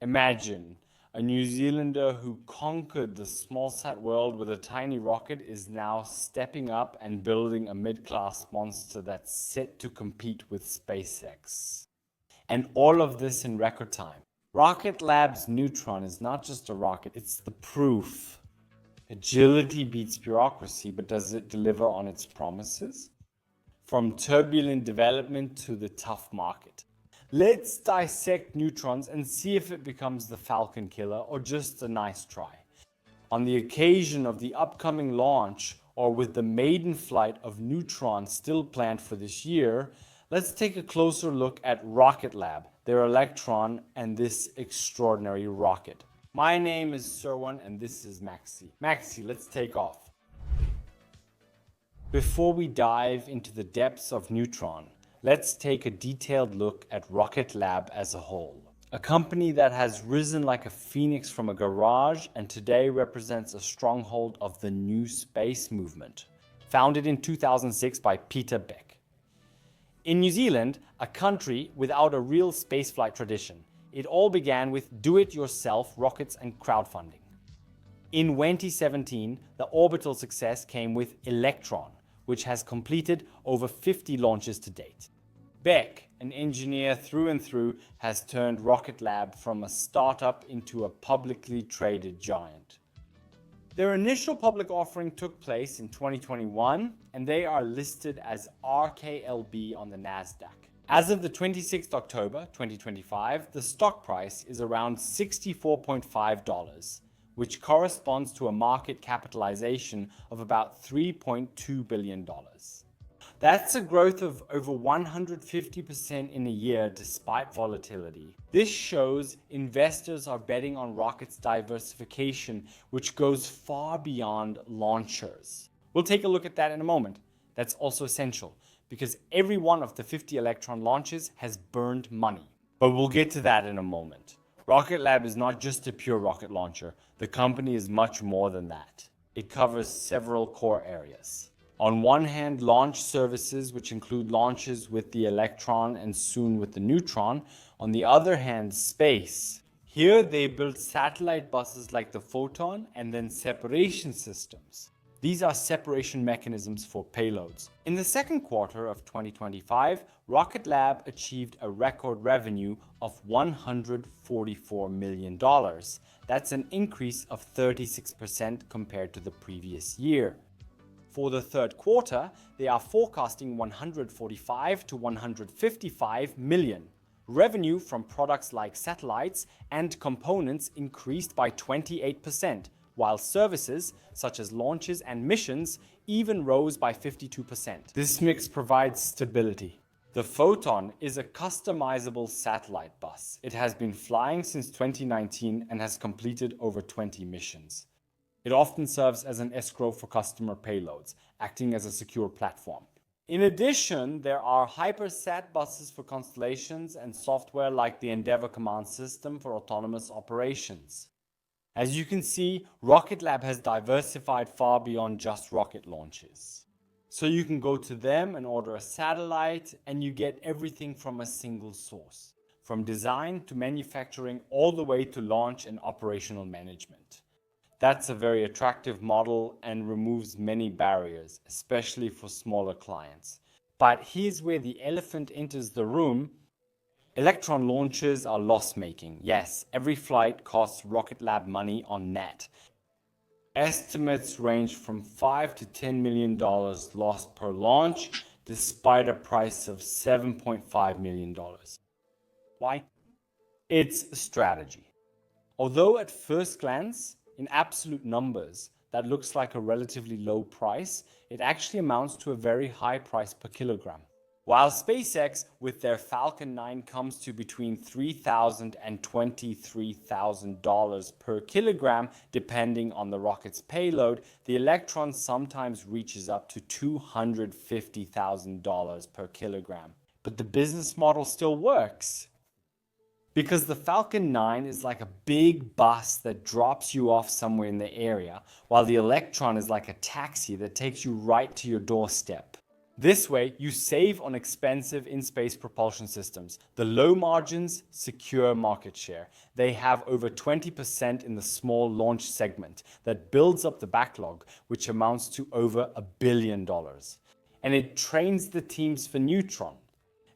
Imagine a New Zealander who conquered the small-sat world with a tiny rocket is now stepping up and building a mid-class monster that's set to compete with SpaceX. And all of this in record time. Rocket Lab's Neutron is not just a rocket, it's the proof. Agility beats bureaucracy, but does it deliver on its promises? From turbulent development to the tough market. Let's dissect neutrons and see if it becomes the Falcon killer or just a nice try. On the occasion of the upcoming launch, or with the maiden flight of Neutron still planned for this year, let's take a closer look at Rocket Lab, their Electron, and this extraordinary rocket. My name is Serwan and this is Maxi. Maxi, let's take off. Before we dive into the depths of Neutron, let's take a detailed look at Rocket Lab as a whole. A company that has risen like a phoenix from a garage and today represents a stronghold of the new space movement. Founded in 2006 by Peter Beck. In New Zealand, a country without a real spaceflight tradition, it all began with do-it-yourself rockets and crowdfunding. In 2017, the orbital success came with Electron, which has completed over 50 launches to date. Beck, an engineer through and through, has turned Rocket Lab from a startup into a publicly traded giant. Their initial public offering took place in 2021, and they are listed as RKLB on the Nasdaq. As of the 26th October 2025, the stock price is around $64.5, which corresponds to a market capitalization of about $3.2 billion. That's a growth of over 150% in a year despite volatility. This shows investors are betting on rockets' diversification, which goes far beyond launchers. We'll take a look at that in a moment. That's also essential because every one of the 50 Electron launches has burned money. But we'll get to that in a moment. Rocket Lab is not just a pure rocket launcher. The company is much more than that. It covers several core areas. On one hand, launch services, which include launches with the Electron and soon with the Neutron. On the other hand, space. Here they build satellite buses like the Photon and then separation systems. These are separation mechanisms for payloads. In the second quarter of 2025, Rocket Lab achieved a record revenue of $144 million. That's an increase of 36% compared to the previous year. For the third quarter, they are forecasting 145 to 155 million. Revenue from products like satellites and components increased by 28%, while services such as launches and missions even rose by 52%. This mix provides stability. The Photon is a customizable satellite bus. It has been flying since 2019 and has completed over 20 missions. It often serves as an escrow for customer payloads, acting as a secure platform. In addition, there are hypersat buses for constellations and software like the Endeavour Command System for autonomous operations. As you can see, Rocket Lab has diversified far beyond just rocket launches. So you can go to them and order a satellite and you get everything from a single source, from design to manufacturing all the way to launch and operational management. That's a very attractive model and removes many barriers, especially for smaller clients. But here's where the elephant enters the room. Electron launches are loss-making. Yes, every flight costs Rocket Lab money on net. Estimates range from $5 to $10 million lost per launch, despite a price of $7.5 million. Why? It's a strategy. Although at first glance, in absolute numbers, that looks like a relatively low price, it actually amounts to a very high price per kilogram. While SpaceX with their Falcon 9 comes to between $3,000 and $23,000 per kilogram, depending on the rocket's payload, the Electron sometimes reaches up to $250,000 per kilogram. But the business model still works. Because the Falcon 9 is like a big bus that drops you off somewhere in the area, while the Electron is like a taxi that takes you right to your doorstep. This way, you save on expensive in-space propulsion systems. The low margins secure market share. They have over 20% in the small launch segment that builds up the backlog, which amounts to over $1 billion. And it trains the teams for Neutron.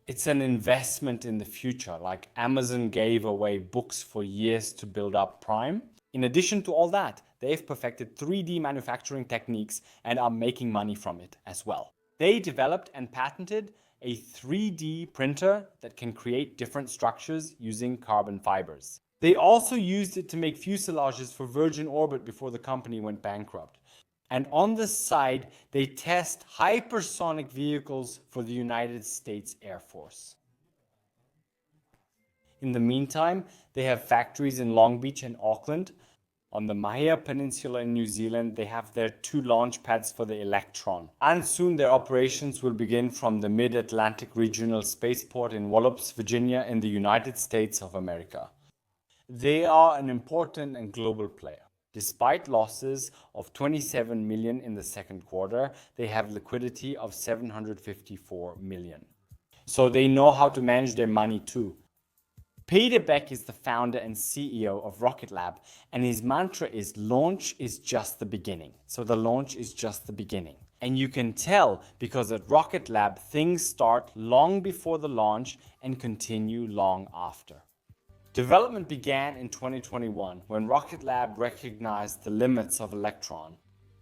It's an investment in the future, like Amazon gave away books for years to build up Prime. In addition to all that, they've perfected 3D manufacturing techniques and are making money from it as well. They developed and patented a 3D printer that can create different structures using carbon fibers. They also used it to make fuselages for Virgin Orbit before the company went bankrupt. And on the side, they test hypersonic vehicles for the United States Air Force. In the meantime, they have factories in Long Beach and Auckland. On the Mahia Peninsula in New Zealand, they have their 2 launch pads for the Electron. And soon their operations will begin from the Mid-Atlantic Regional Spaceport in Wallops, Virginia in the United States of America. They are an important and global player. Despite losses of 27 million in the second quarter, they have liquidity of 754 million. So they know how to manage their money too. Peter Beck is the founder and CEO of Rocket Lab, and his mantra is launch is just the beginning. So the launch is just the beginning. And you can tell because at Rocket Lab, things start long before the launch and continue long after. Development began in 2021 when Rocket Lab recognized the limits of Electron.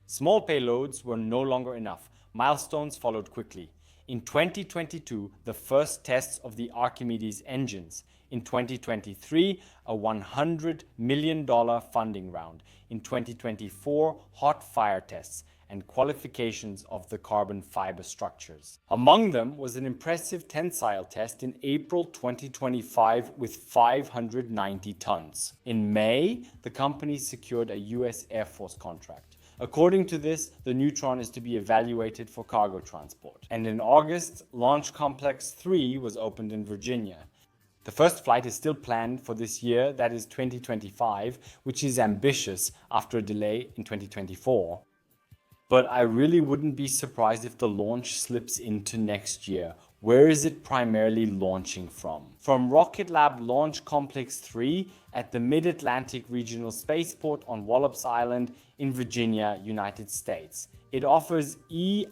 Small payloads were no longer enough. Milestones followed quickly. In 2022, the first tests of the Archimedes engines. In 2023, a $100 million funding round. In 2024, hot fire tests and qualifications of the carbon fiber structures. Among them was an impressive tensile test in April 2025 with 590 tons. In May, the company secured a US Air Force contract. According to this, the Neutron is to be evaluated for cargo transport. And in August, Launch Complex 3 was opened in Virginia. The first flight is still planned for this year, that is 2025, which is ambitious after a delay in 2024. But I really wouldn't be surprised if the launch slips into next year. Where is it primarily launching from? From Rocket Lab Launch Complex 3 at the Mid-Atlantic Regional Spaceport on Wallops Island in Virginia, United States. It offers EITAS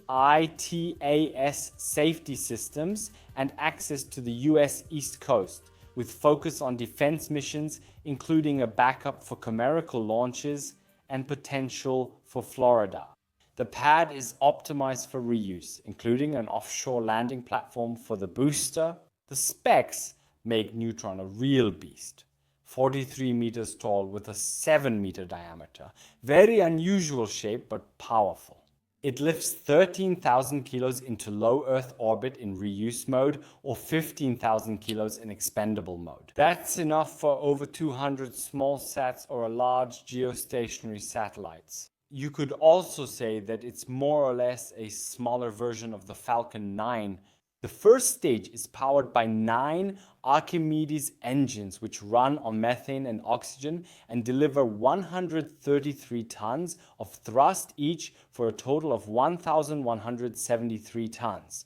safety systems and access to the US East Coast, with focus on defense missions, including a backup for chimerical launches and potential for Florida. The pad is optimized for reuse, including an offshore landing platform for the booster. The specs make Neutron a real beast. 43 meters tall with a 7-meter diameter. Very unusual shape, but powerful. It lifts 13,000 kilos into low Earth orbit in reuse mode or 15,000 kilos in expendable mode. That's enough for over 200 small sats or large geostationary satellites. You could also say that it's more or less a smaller version of the Falcon 9. The first stage is powered by 9 Archimedes engines which run on methane and oxygen and deliver 133 tons of thrust each for a total of 1,173 tons.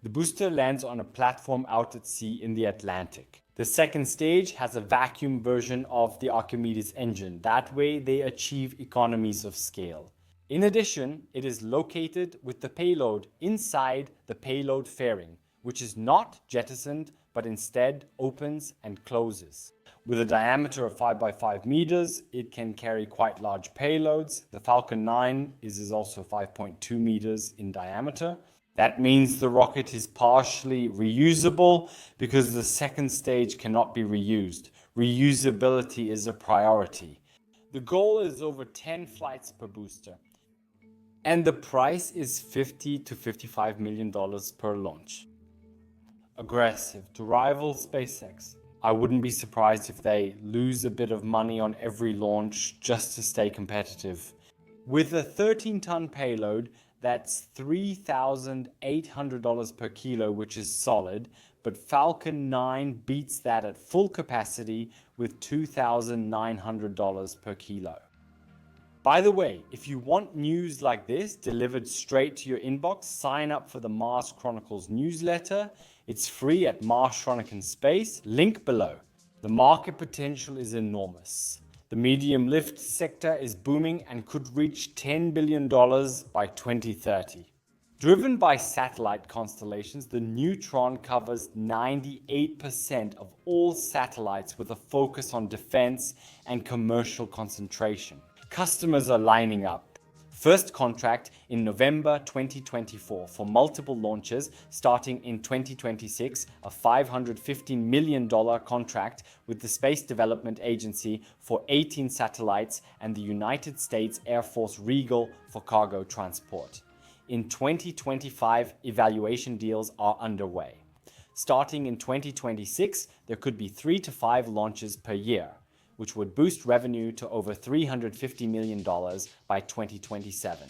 The booster lands on a platform out at sea in the Atlantic. The second stage has a vacuum version of the Archimedes engine. That way they achieve economies of scale. In addition, it is located with the payload inside the payload fairing, which is not jettisoned, but instead opens and closes. With a diameter of 5 by 5 meters, it can carry quite large payloads. The Falcon 9 is also 5.2 meters in diameter. That means the rocket is partially reusable because the second stage cannot be reused. Reusability is a priority. The goal is over 10 flights per booster. And the price is $50 to $55 million per launch. Aggressive to rival SpaceX. I wouldn't be surprised if they lose a bit of money on every launch just to stay competitive. With a 13-ton payload, that's $3,800 per kilo, which is solid, but Falcon 9 beats that at full capacity with $2,900 per kilo. By the way, if you want news like this delivered straight to your inbox, sign up for the Mars Chronicles newsletter. It's free at Mars Chronicle Space, link below. The market potential is enormous. The medium lift sector is booming and could reach $10 billion by 2030. Driven by satellite constellations, the Neutron covers 98% of all satellites with a focus on defense and commercial concentration. Customers are lining up. First contract in November 2024 for multiple launches starting in 2026, a $515 million contract with the Space Development Agency for 18 satellites and the United States Air Force Regal for cargo transport. In 2025, evaluation deals are underway. Starting in 2026, there could be 3 to 5 launches per year, which would boost revenue to over $350 million by 2027.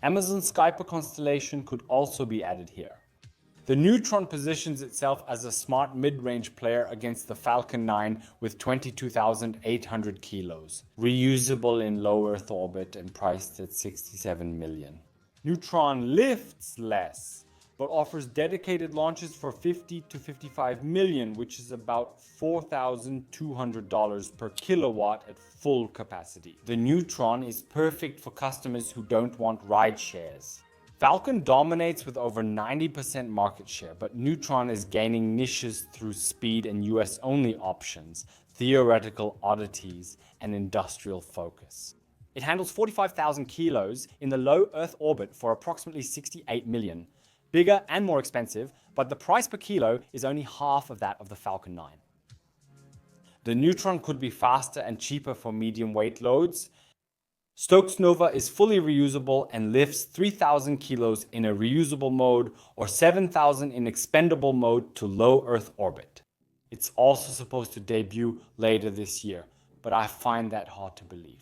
Amazon's Kuiper constellation could also be added here. The Neutron positions itself as a smart mid-range player against the Falcon 9 with 22,800 kilos, reusable in low Earth orbit and priced at $67 million. Neutron lifts less, but offers dedicated launches for $50 to $55 million, which is about $4,200 per kilowatt at full capacity. The Neutron is perfect for customers who don't want ride shares. Falcon dominates with over 90% market share, but Neutron is gaining niches through speed and US-only options, theoretical oddities, and industrial focus. It handles 45,000 kilos in the low Earth orbit for approximately $68 million. Bigger and more expensive, but the price per kilo is only half of that of the Falcon 9. The Neutron could be faster and cheaper for medium weight loads. Stokes Nova is fully reusable and lifts 3,000 kilos in a reusable mode or 7,000 in expendable mode to low Earth orbit. It's also supposed to debut later this year, but I find that hard to believe.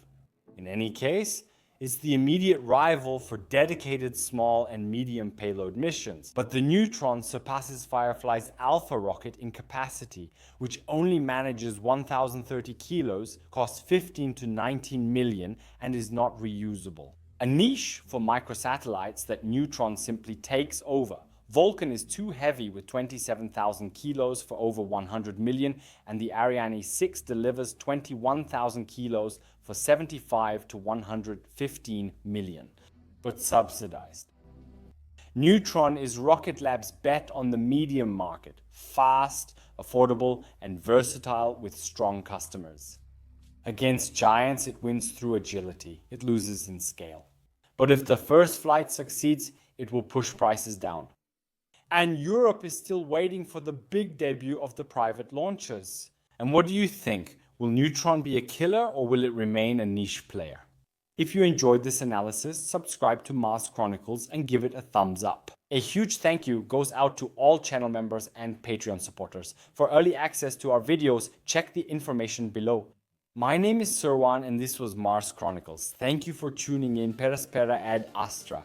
In any case, it's the immediate rival for dedicated small and medium payload missions. But the Neutron surpasses Firefly's Alpha rocket in capacity, which only manages 1,030 kilos, costs 15 to 19 million, and is not reusable. A niche for microsatellites that Neutron simply takes over. Vulcan is too heavy with 27,000 kilos for over 100 million, and the Ariane 6 delivers 21,000 kilos for 75 to 115 million, but subsidized. Neutron is Rocket Lab's bet on the medium market, fast, affordable, and versatile with strong customers. Against giants, it wins through agility. It loses in scale. But if the first flight succeeds, it will push prices down. And Europe is still waiting for the big debut of the private launchers. And what do you think? Will Neutron be a killer or will it remain a niche player? If you enjoyed this analysis, subscribe to Mars Chronicles and give it a thumbs up. A huge thank you goes out to all channel members and Patreon supporters. For early access to our videos, check the information below. My name is Sirwan and this was Mars Chronicles. Thank you for tuning in. Per spera ad astra.